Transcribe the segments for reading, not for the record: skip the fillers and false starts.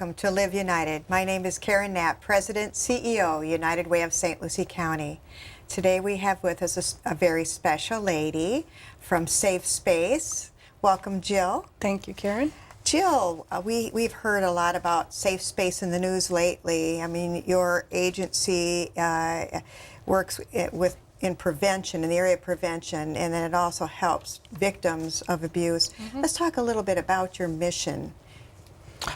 welcome to Live United. My name is Karen Knapp, President, CEO, United Way of St. Lucie County. Today we have with us a very special lady from Safe Space. Welcome, Jill. Thank you, Karen. Jill, we've heard a lot about Safe Space in the news lately. I mean, your agency works in prevention, in the area of prevention, and then it also helps victims of abuse. Let's talk a little bit about your mission.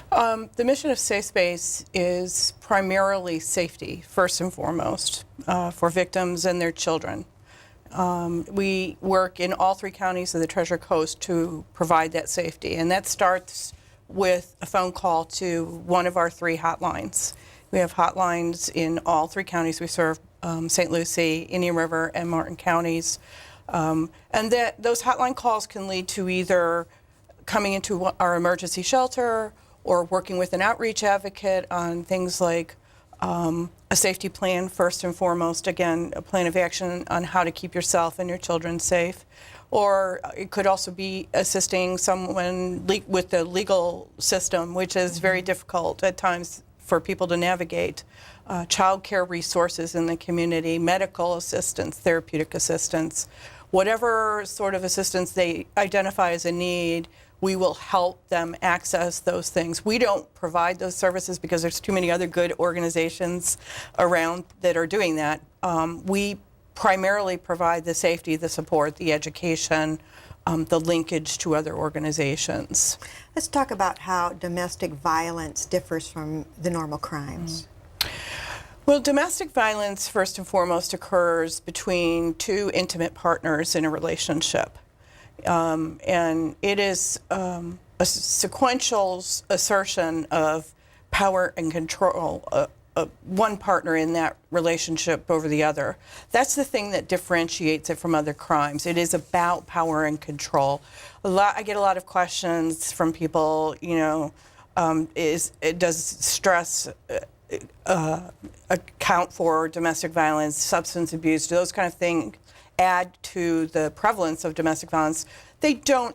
The mission of Safe Space is primarily safety, first and foremost, for victims and their children. We work in all 3 counties of the Treasure Coast to provide that safety, and that starts with a phone call to one of our 3 hotlines. We have hotlines in all 3 counties we serve, St. Lucie, Indian River, and Martin counties. And those hotline calls can lead to either coming into our emergency shelter or working with an outreach advocate on things like a safety plan, first and foremost, again, a plan of action on how to keep yourself and your children safe. Or it could also be assisting someone with the legal system, which is very difficult at times for people to navigate. Child care resources in the community, medical assistance, therapeutic assistance, whatever sort of assistance they identify as a need, we will help them access those things. We don't provide those services because there's too many other good organizations around that are doing that. We primarily provide the safety, the support, the education, the linkage to other organizations. Let's talk about how domestic violence differs from the normal crimes. Well, domestic violence, first and foremost, occurs between 2 intimate partners in a relationship. And it is a sequential assertion of power and control, one partner in that relationship over the other. That's the thing that differentiates it from other crimes. It is about power and control. I get a lot of questions from people, does stress account for domestic violence, substance abuse, those kind of things add to the prevalence of domestic violence. They don't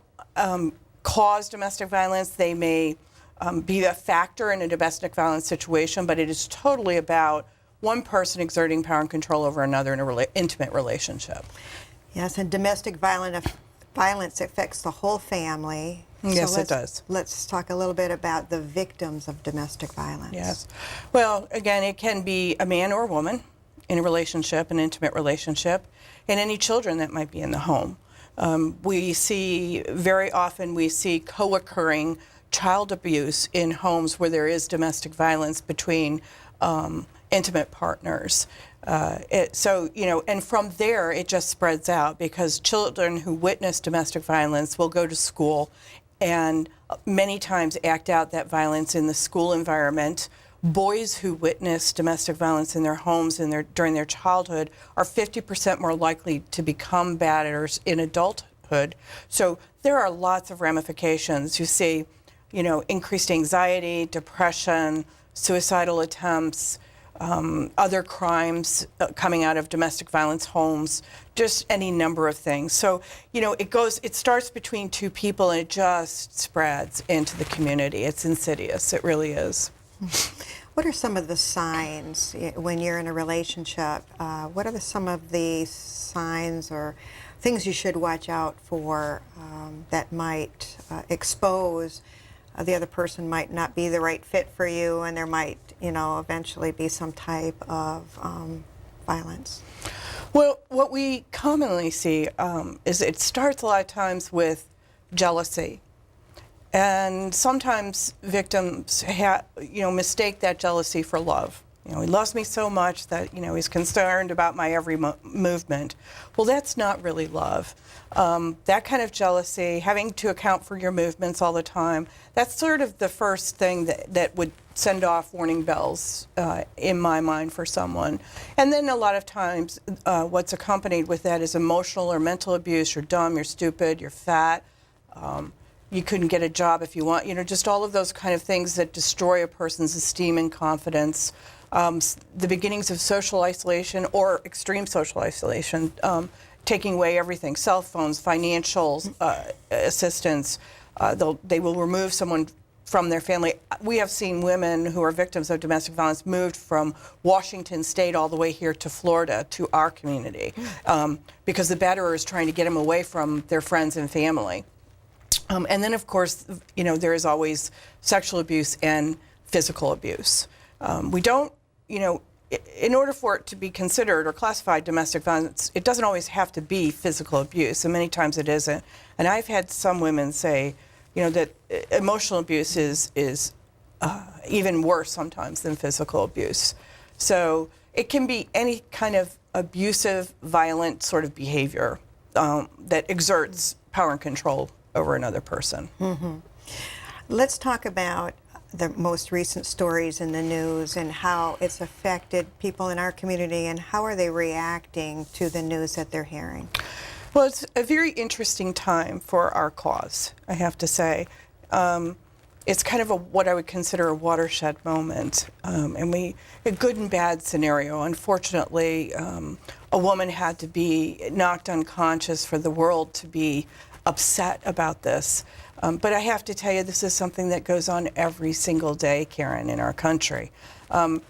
cause domestic violence. They may be a factor in a domestic violence situation, but it is totally about one person exerting power and control over another in an intimate relationship. Yes, and domestic violence affects the whole family. Yes, it does. Let's talk a little bit about the victims of domestic violence. Yes. Well, again, it can be a man or a woman in a relationship, an intimate relationship, and any children that might be in the home. Very often we see co-occurring child abuse in homes where there is domestic violence between intimate partners. And from there it just spreads out because children who witness domestic violence will go to school and many times act out that violence in the school environment. Boys who witness domestic violence in their homes during their childhood are 50% more likely to become batters in adulthood. So there are lots of ramifications. You see, increased anxiety, depression, suicidal attempts, other crimes coming out of domestic violence homes, just any number of things. So, it starts between 2 people and it just spreads into the community. It's insidious, it really is. What are some of the signs when you're in a relationship? What are some of the signs or things you should watch out for that might expose the other person might not be the right fit for you, and there might, eventually be some type of violence? Well, what we commonly see is it starts a lot of times with jealousy. And sometimes victims mistake that jealousy for love. He loves me so much that, he's concerned about my every movement. Well, that's not really love. That kind of jealousy, having to account for your movements all the time, that's sort of the first thing that would send off warning bells in my mind for someone. And then a lot of times what's accompanied with that is emotional or mental abuse. You're dumb, you're stupid, you're fat. You couldn't get a job if you want, just all of those kind of things that destroy a person's esteem and confidence. The beginnings of social isolation or extreme social isolation, taking away everything, cell phones, financial assistance. They will remove someone from their family. We have seen women who are victims of domestic violence moved from Washington State all the way here to Florida to our community because the batterer is trying to get them away from their friends and family. And then, of course, you know, there is always sexual abuse and physical abuse. We don't, you know, in order for it to be considered or classified domestic violence, it doesn't always have to be physical abuse, and many times it isn't. And I've had some women say, you know, that emotional abuse is even worse sometimes than physical abuse. So it can be any kind of abusive, violent sort of behavior that exerts power and control over another person. Mm-hmm. Let's talk about the most recent stories in the news and how it's affected people in our community, and how are they reacting to the news that they're hearing? Well, it's a very interesting time for our cause, I have to say. It's kind of what I would consider a watershed moment, and a good and bad scenario. Unfortunately, a woman had to be knocked unconscious for the world to be upset about this. But I have to tell you, this is something that goes on every single day, Karen, in our country.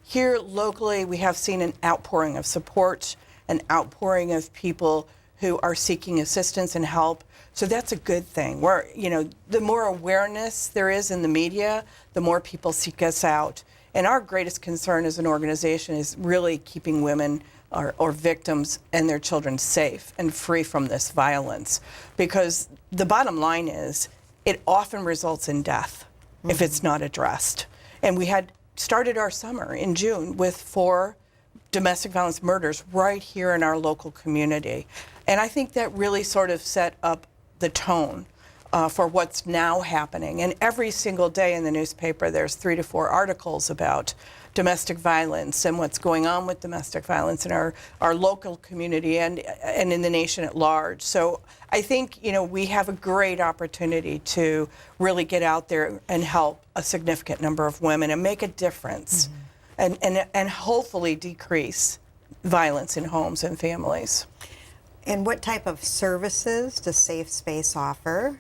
Here locally, we have seen an outpouring of support, an outpouring of people who are seeking assistance and help. So that's a good thing. You know, the more awareness there is in the media, the more people seek us out. And our greatest concern as an organization is really keeping women or victims and their children safe and free from this violence. Because the bottom line is, it often results in death if it's not addressed. And we had started our summer in June with 4 domestic violence murders right here in our local community. And I think that really sort of set up the tone for what's now happening. And every single day in the newspaper, there's 3 to 4 articles about domestic violence and what's going on with domestic violence in our local community and in the nation at large. So I think, you know, we have a great opportunity to really get out there and help a significant number of women and make a difference, and hopefully decrease violence in homes and families. And what type of services does Safe Space offer?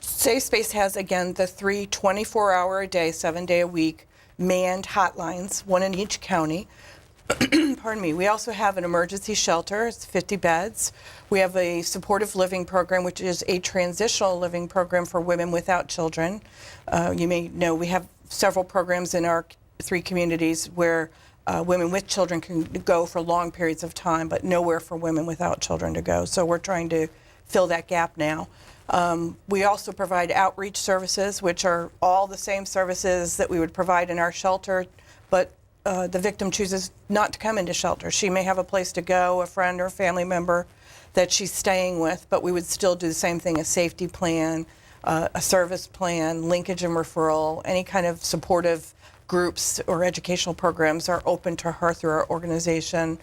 Safe Space has, again, the 3 24-hour-a-day, 7-day-a-week manned hotlines, 1 in each county. Pardon me. We also have an emergency shelter. It's 50 beds. We have a supportive living program, which is a transitional living program for women without children. You may know we have several programs in our 3 communities where women with children can go for long periods of time, but nowhere for women without children to go. So we're trying to fill that gap now. We also provide outreach services, which are all the same services that we would provide in our shelter, but the victim chooses not to come into shelter. She may have a place to go, a friend or family member that she's staying with, but we would still do the same thing, a safety plan, a service plan, linkage and referral, any kind of supportive groups or educational programs are open to her through our organization.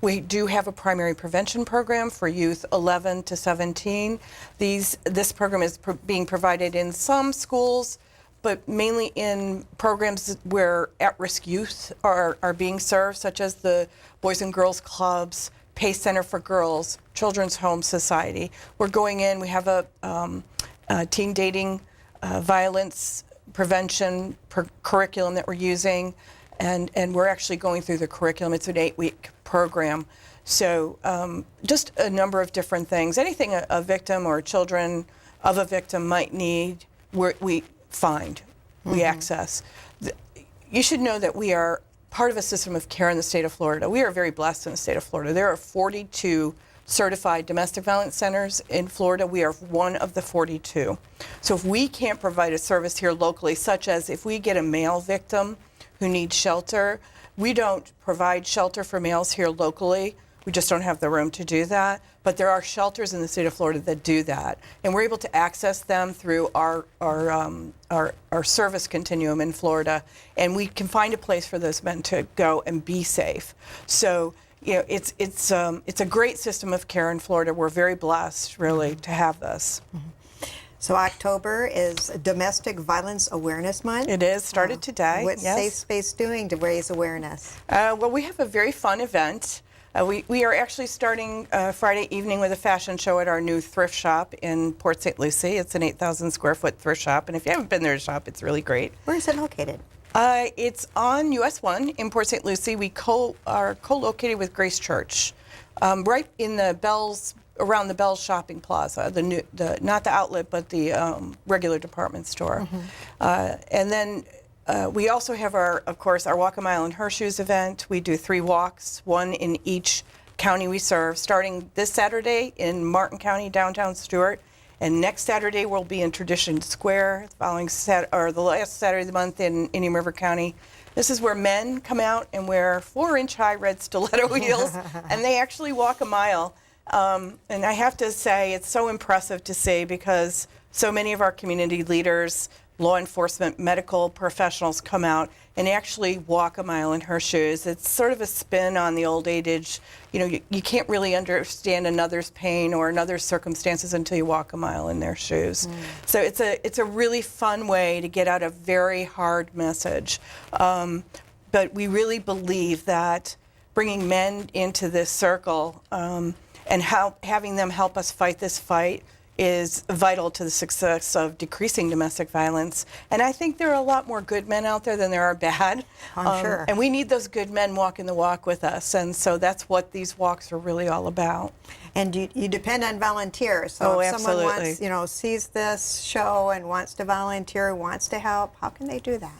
We do have a primary prevention program for youth 11 to 17. This program is being provided in some schools, but mainly in programs where at-risk youth are being served, such as the Boys and Girls Clubs, Pace Center for Girls, Children's Home Society. We're going in, we have a teen dating violence prevention curriculum that we're using, and we're actually going through the curriculum. It's an 8-week program. So just a number of different things. Anything a victim or children of a victim might need, we find, we access. You should know that we are part of a system of care in the state of Florida. We are very blessed in the state of Florida. There are 42 certified domestic violence centers in Florida. We are one of the 42. So if we can't provide a service here locally, such as if we get a male victim who needs shelter, we don't provide shelter for males here locally. We just don't have the room to do that. But there are shelters in the state of Florida that do that, and we're able to access them through our service continuum in Florida, and we can find a place for those men to go and be safe. So, you know, it's a great system of care in Florida. We're very blessed, really, to have this. So October is Domestic Violence Awareness Month. It is, started today. What's yes. Safe Space doing to raise awareness? Well, we have a very fun event. We are actually starting Friday evening with a fashion show at our new thrift shop in Port St. Lucie. It's an 8,000 square foot thrift shop, and if you haven't been there to shop, it's really great. Where is it located? It's on US 1 in Port St. Lucie. We are co-located with Grace Church, right in the Bells, around the Bells Shopping Plaza, not the outlet, but the regular department store. And then we also have of course, our Walk a Mile in Her Shoes event. We do 3 walks, one in each county we serve, starting this Saturday in Martin County, downtown Stuart. And next Saturday we'll be in Tradition Square, the last Saturday of the month in Indian River County. This is where men come out and wear 4-inch high red stiletto heels, and they actually walk a mile. And I have to say, it's so impressive to see, because so many of our community leaders, law enforcement, medical professionals come out and actually walk a mile in her shoes. It's sort of a spin on the old adage, you can't really understand another's pain or another's circumstances until you walk a mile in their shoes. So it's a really fun way to get out a very hard message. But we really believe that bringing men into this circle and having them help us fight this fight is vital to the success of decreasing domestic violence. And I think there are a lot more good men out there than there are bad. I'm sure. And we need those good men walking the walk with us. And so that's what these walks are really all about. And you depend on volunteers. So if absolutely. someone wants, sees this show and wants to volunteer, wants to help, how can they do that?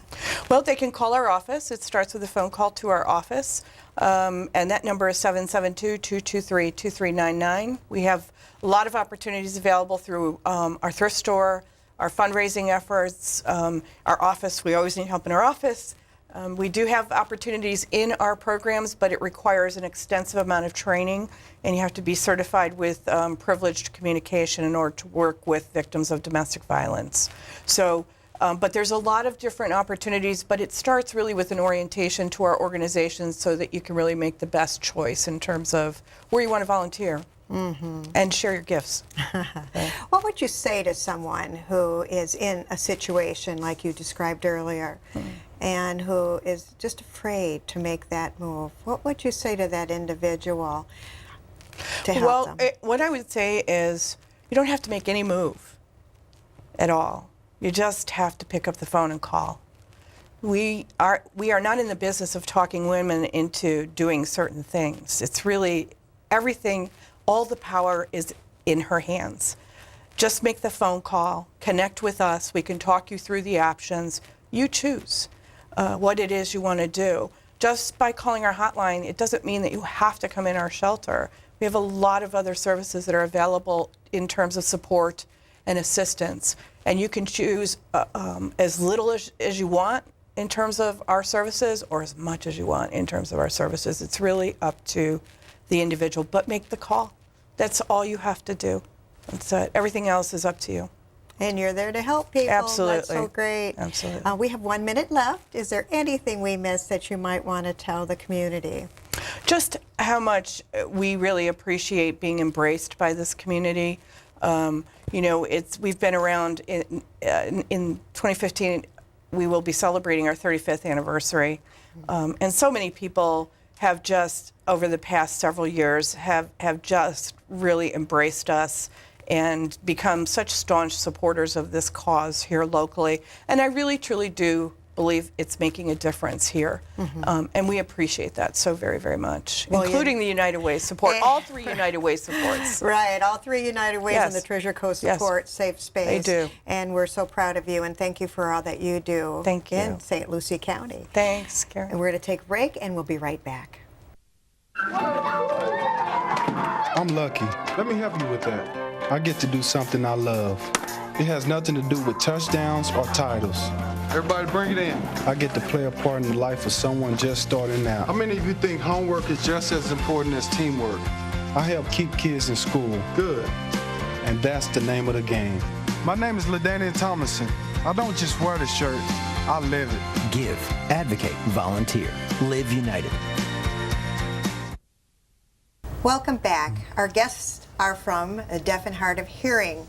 Well, they can call our office. It starts with a phone call to our office. And that number is 772-223-2399. We have a lot of opportunities available through our thrift store, our fundraising efforts, our office. We always need help in our office. We do have opportunities in our programs, but it requires an extensive amount of training, and you have to be certified with privileged communication in order to work with victims of domestic violence. So, but there's a lot of different opportunities, but it starts really with an orientation to our organization so that you can really make the best choice in terms of where you want to volunteer. And share your gifts. What would you say to someone who is in a situation like you described earlier and who is just afraid to make that move? What would you say to that individual to help them? What I would say is you don't have to make any move at all. You just have to pick up the phone and call. We are not in the business of talking women into doing certain things. It's really everything. All the power is in her hands. Just make the phone call, connect with us. We can talk you through the options. You choose what it is you want to do. Just by calling our hotline, it doesn't mean that you have to come in our shelter. We have a lot of other services that are available in terms of support and assistance. And you can choose as little as you want in terms of our services or as much as you want in terms of our services. It's really up to the individual, but make the call. That's all you have to do. Everything else is up to you. And you're there to help people. Absolutely. That's so great. Absolutely. We have 1 minute left. Is there anything we missed that you might want to tell the community? Just how much we really appreciate being embraced by this community. We've been around in 2015. We will be celebrating our 35th anniversary, and so many people have just, over the past several years, have just really embraced us and become such staunch supporters of this cause here locally. And I really, truly do believe it's making a difference here. And we appreciate that so very, very much, including the United Way support, all 3 United Way supports. Right, all 3 United Ways and the Treasure Coast support Safe Space. They do. And we're so proud of you, and thank you for all that you do Thank you. in St. Lucie County. Thanks, Karen. And we're going to take a break, and we'll be right back. I'm lucky. Let me help you with that. I get to do something I love. It has nothing to do with touchdowns or titles. Everybody bring it in. I get to play a part in the life of someone just starting out. How many of you think homework is just as important as teamwork? I help keep kids in school, Good. and that's the name of the game. My name is LaDainian Thomason. I don't just wear the shirt, I live it. Give, advocate, volunteer. Live United. Welcome back. Our guests are from Deaf and Hard of Hearing,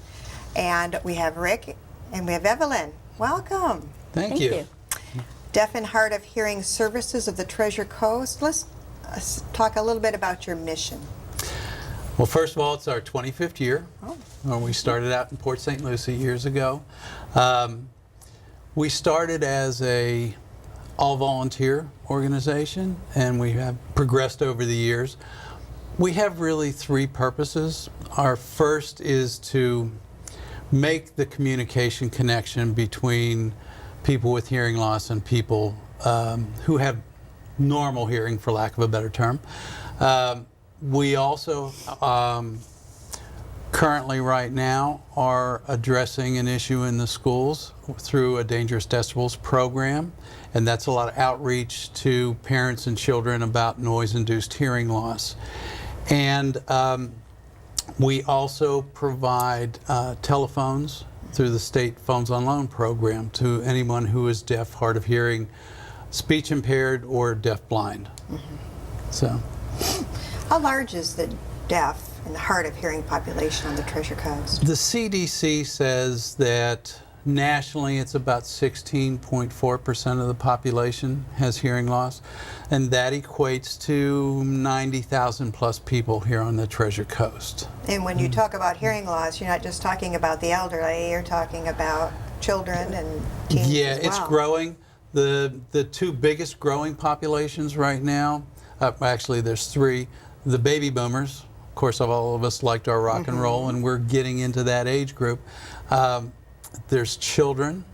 and we have Rick and we have Evelyn. Welcome. Thank you. Deaf and Hard of Hearing Services of the Treasure Coast. Let's talk a little bit about your mission. Well, first of all, it's our 25th year. When we started out in Port St. Lucie years ago. We started as a all-volunteer organization, and we have progressed over the years. We have really three purposes. Our first is to make the communication connection between people with hearing loss and people who have normal hearing, for lack of a better term. We also currently right now are addressing an issue in the schools through a Dangerous Decibels program, and that's a lot of outreach to parents and children about noise-induced hearing loss. And we also provide telephones through the state Phones on Loan program to anyone who is deaf, hard of hearing, speech impaired, or deaf-blind. So, how large is the deaf and the hard of hearing population on the Treasure Coast? the CDC says that nationally it's about 16.4% of the population has hearing loss, and that equates to 90,000 plus people here on the Treasure Coast. And when you talk about hearing loss, you're not just talking about the elderly, you're talking about children and teens Yeah, as well. it's growing. The two biggest growing populations right now, actually there's three. The baby boomers, of course, all of us liked our rock and roll, and we're getting into that age group. There's children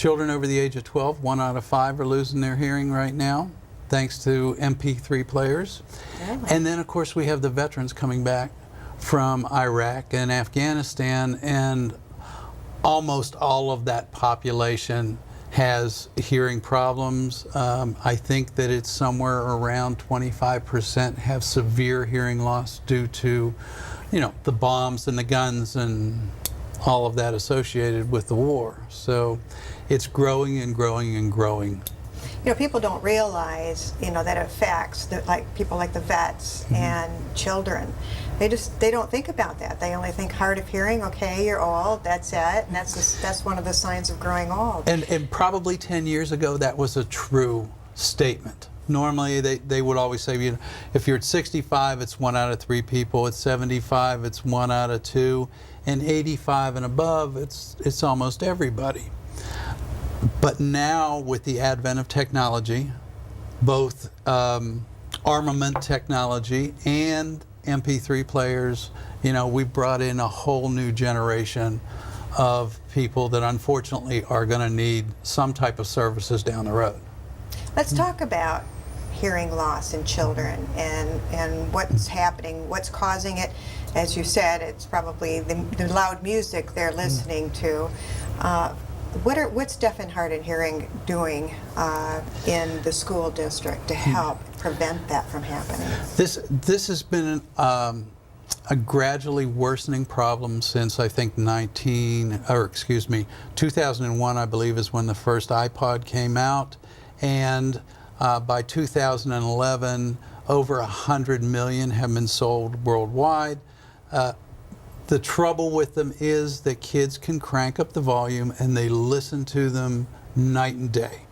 over the age of 12. 1 out of 5 are losing their hearing right now, thanks to MP3 players. Really? And then, of course, we have the veterans coming back from Iraq and Afghanistan, and almost all of that population has hearing problems. I think that it's somewhere around 25% have severe hearing loss due to, the bombs and the guns and all of that associated with the war. So it's growing and growing and growing. People don't realize, that it affects people like the vets and children. They don't think about that. They only think hard of hearing. Okay, you're old. That's it. And that's one of the signs of growing old. And probably 10 years ago, that was a true statement. Normally, they would always say, if you're at 65, it's 1 out of 3 people. At 75, it's 1 out of 2. And 85 and above, it's almost everybody. But now, with the advent of technology, both armament technology and MP3 players, we've brought in a whole new generation of people that unfortunately are going to need some type of services down the road. Let's talk about hearing loss in children and what's happening, what's causing it. As you said, it's probably the loud music they're listening to. What's Deaf and Hard of Hearing doing in the school district to help prevent that from happening? This has been a gradually worsening problem since I think 2001, I believe, is when the first iPod came out, and by 2011, over 100 million have been sold worldwide. The trouble with them is that kids can crank up the volume and they listen to them night and day.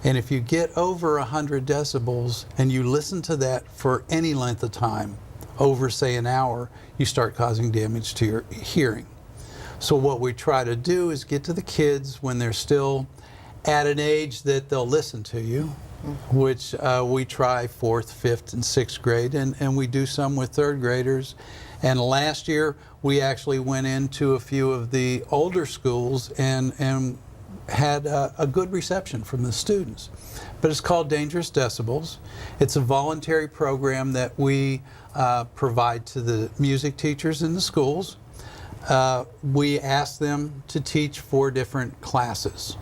And if you get over 100 decibels and you listen to that for any length of time, over say an hour, you start causing damage to your hearing. So what we try to do is get to the kids when they're still at an age that they'll listen to you, which we try 4th, 5th, and 6th grade, and we do some with 3rd graders. And last year, we actually went into a few of the older schools and had a good reception from the students. But it's called Dangerous Decibels. It's a voluntary program that we provide to the music teachers in the schools. We ask them to teach 4 different classes.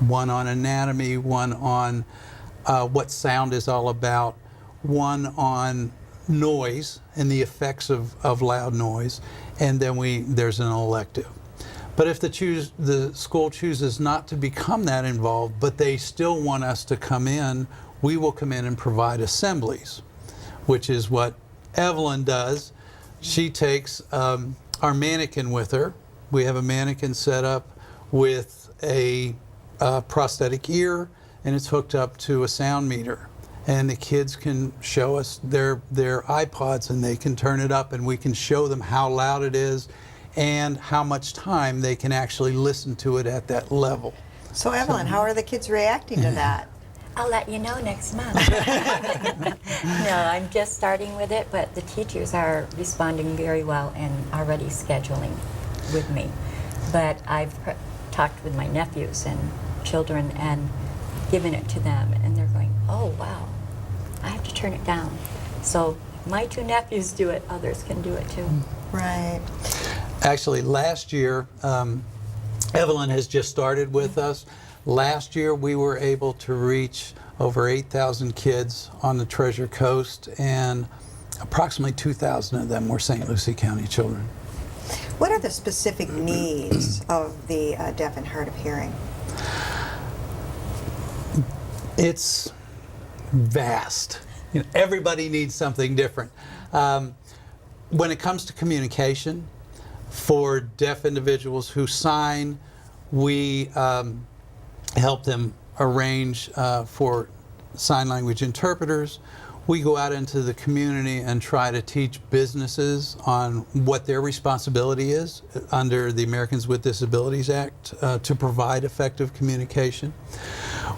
One on anatomy, one on what sound is all about, one on noise and the effects of loud noise, and then there's an elective. But if the school chooses not to become that involved, but they still want us to come in, we will come in and provide assemblies, which is what Evelyn does. She takes our mannequin with her. We have a mannequin set up with a prosthetic ear, and it's hooked up to a sound meter. and the kids can show us their iPods, and they can turn it up, and we can show them how loud it is and how much time they can actually listen to it at that level. So Evelyn, how are the kids reacting to that? I'll let you know next month. No, I'm just starting with it, but the teachers are responding very well and already scheduling with me. But I've talked with my nephews and children and given it to them, and they're going, oh, wow, I have to turn it down. So my 2 nephews do it, others can do it too. Right. Actually, last year, Evelyn has just started with us. Last year, we were able to reach over 8,000 kids on the Treasure Coast, and approximately 2,000 of them were St. Lucie County children. What are the specific needs of the deaf and hard of hearing? It's vast. You know, everybody needs something different. When it comes to communication, for deaf individuals who sign, we help them arrange for sign language interpreters. We go out into the community and try to teach businesses on what their responsibility is under the Americans with Disabilities Act to provide effective communication.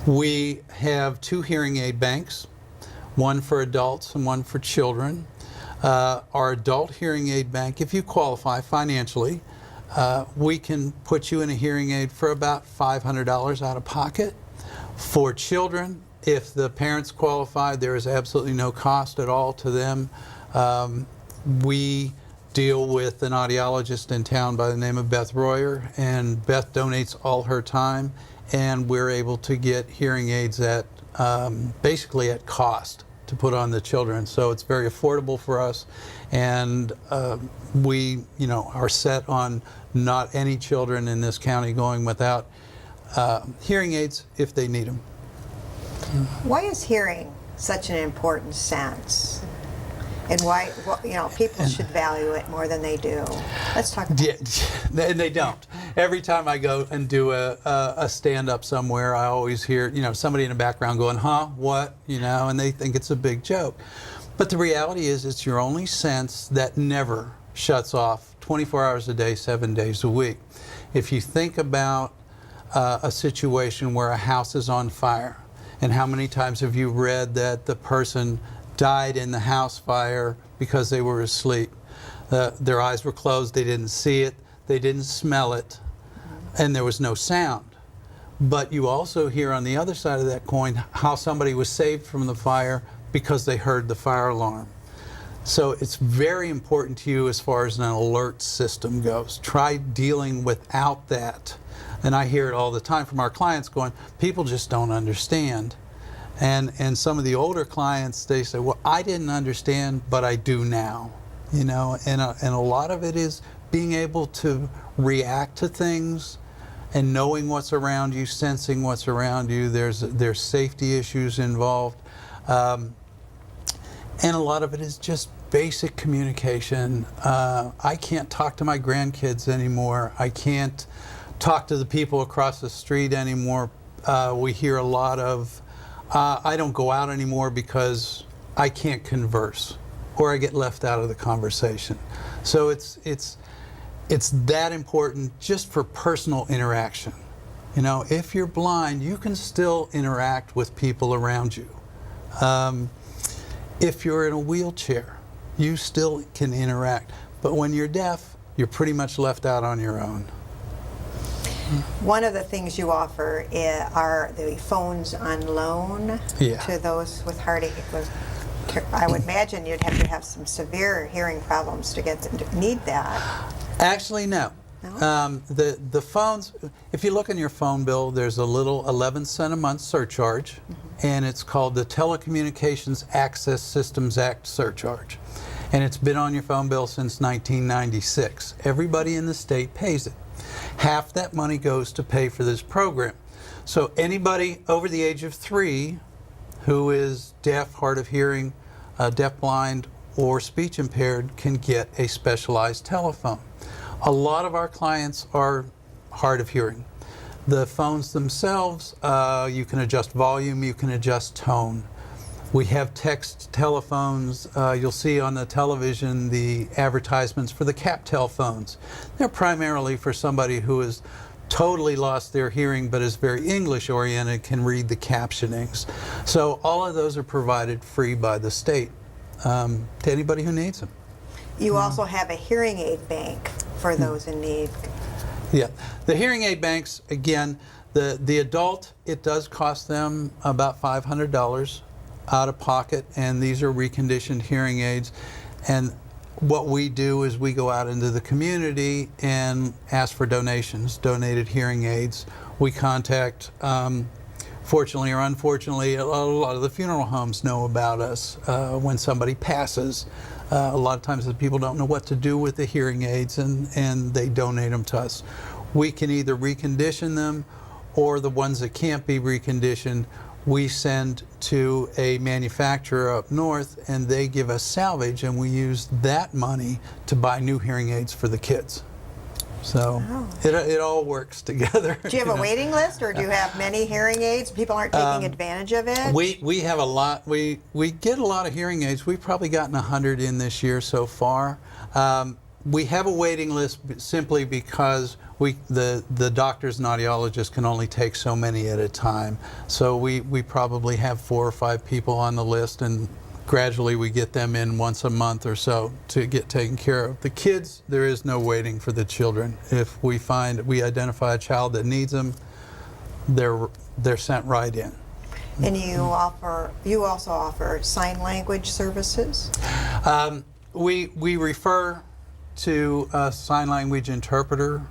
We have 2 hearing aid banks, one for adults and one for children. Our adult hearing aid bank, if you qualify financially, we can put you in a hearing aid for about $500 out of pocket. For children, if the parents qualify, there is absolutely no cost at all to them. We deal with an audiologist in town by the name of Beth Royer, and Beth donates all her time, and we're able to get hearing aids at basically at cost to put on the children. So it's very affordable for us, and we, are set on not any children in this county going without hearing aids if they need them. Why is hearing such an important sense? And why, people should value it more than they do. Let's talk about And they don't. Every time I go and do a stand-up somewhere, I always hear, somebody in the background going, huh, what, and they think it's a big joke. But the reality is it's your only sense that never shuts off 24 hours a day, 7 days a week. If you think about a situation where a house is on fire, and how many times have you read that the person died in the house fire because they were asleep? Their eyes were closed, they didn't see it, they didn't smell it, and there was no sound. But you also hear on the other side of that coin how somebody was saved from the fire because they heard the fire alarm. So it's very important to you as far as an alert system goes. Try dealing without that. And I hear it all the time from our clients going, people just don't understand. And some of the older clients, they say, well, I didn't understand, but I do now. And a lot of it is being able to react to things and knowing what's around you, sensing what's around you. There's safety issues involved. And a lot of it is just basic communication. I can't talk to my grandkids anymore. I can't talk to the people across the street anymore. We hear a lot of, I don't go out anymore because I can't converse, or I get left out of the conversation. So it's that important just for personal interaction. If you're blind, you can still interact with people around you. If you're in a wheelchair, you still can interact. But when you're deaf, you're pretty much left out on your own. One of the things you offer are the phones on loan to those with I would imagine you'd have to have some severe hearing problems to need that. Actually, no. No? The phones, if you look on your phone bill, there's a little 11 cent a month surcharge, and it's called the Telecommunications Access Systems Act surcharge. And it's been on your phone bill since 1996. Everybody in the state pays it. Half that money goes to pay for this program. So anybody over the age of 3 who is deaf, hard of hearing, deafblind, or speech impaired can get a specialized telephone. A lot of our clients are hard of hearing. The phones themselves, you can adjust volume, you can adjust tone. We have text telephones. You'll see on the television the advertisements for the CapTel phones. They're primarily for somebody who has totally lost their hearing but is very English oriented, can read the captionings. So all of those are provided free by the state to anybody who needs them. You also have a hearing aid bank for those in need. Yeah, the hearing aid banks, again, the adult, it does cost them about $500 out of pocket, and these are reconditioned hearing aids. And what we do is we go out into the community and ask for donations, donated hearing aids. We contact, fortunately or unfortunately, a lot of the funeral homes know about us when somebody passes. A lot of times the people don't know what to do with the hearing aids, and they donate them to us. We can either recondition them, or the ones that can't be reconditioned, we send to a manufacturer up north, and they give us salvage, and we use that money to buy new hearing aids for the kids. So it all works together. Do you have a waiting list, or do you have many hearing aids? People aren't taking advantage of it? We have a lot. We get a lot of hearing aids. We've probably gotten 100 in this year so far. We have a waiting list simply because the doctors and audiologists can only take so many at a time. So we probably have 4 or 5 people on the list, and gradually we get them in once a month or so to get taken care of. The kids, there is no waiting for the children. If we identify a child that needs them, they're sent right in. And you also offer sign language services? We refer to a sign language interpreter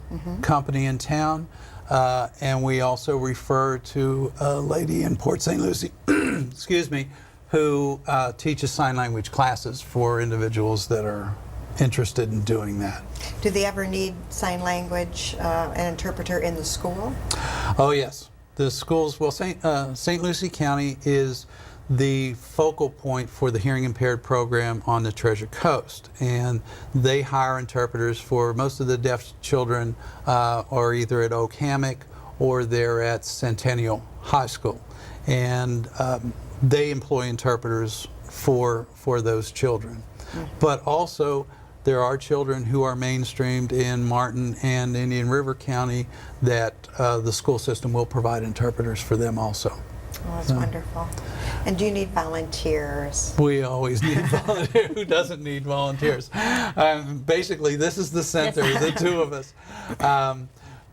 company in town, and we also refer to a lady in Port St. Lucie, excuse me, who teaches sign language classes for individuals that are interested in doing that. Do they ever need sign language, an interpreter in the school? Oh yes, the schools. Well, St. Lucie County is the focal point for the hearing impaired program on the Treasure Coast, and they hire interpreters for most of the deaf children, are either at Oak Hammock or they're at Centennial High School, and they employ interpreters for those children. But also there are children who are mainstreamed in Martin and Indian River County that the school system will provide interpreters for them also. Oh, that's wonderful. And do you need volunteers? We always need volunteers. Who doesn't need volunteers? Basically, this is the center, the two of us.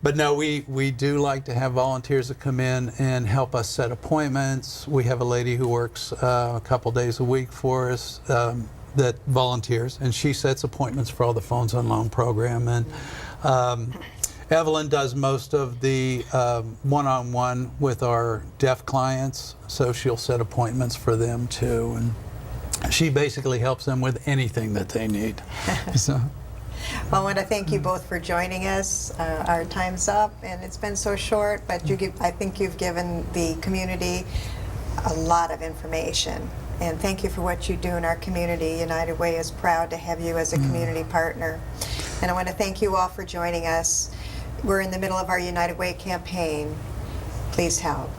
But no, we do like to have volunteers that come in and help us set appointments. We have a lady who works a couple days a week for us that volunteers, and she sets appointments for all the Phones on Loan program. And Evelyn does most of the one-on-one with our deaf clients, so she'll set appointments for them too. And she basically helps them with anything that they need. So. Well, I want to thank you both for joining us. Our time's up, and it's been so short, but I think you've given the community a lot of information. And thank you for what you do in our community. United Way is proud to have you as a community partner. And I want to thank you all for joining us. We're in the middle of our United Way campaign. Please help.